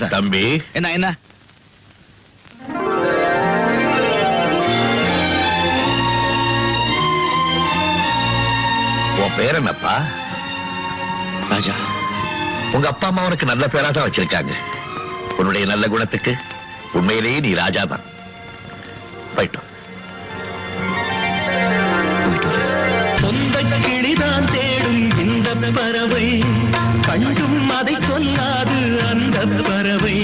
தம்பி என்ன உன் பேர் என்னப்பா? ராஜா. உங்க அப்பா அம்மா உனக்கு நல்ல பேரா தான் வச்சிருக்காங்க. உன்னுடைய நல்ல குணத்துக்கு உண்மையிலேயே நீ ராஜா தான். போயிட்டோம். சொந்த கிளிதான் தேடும் இந்த பறவை, கண்டும் அதை சொல்லாது அந்த பறவை.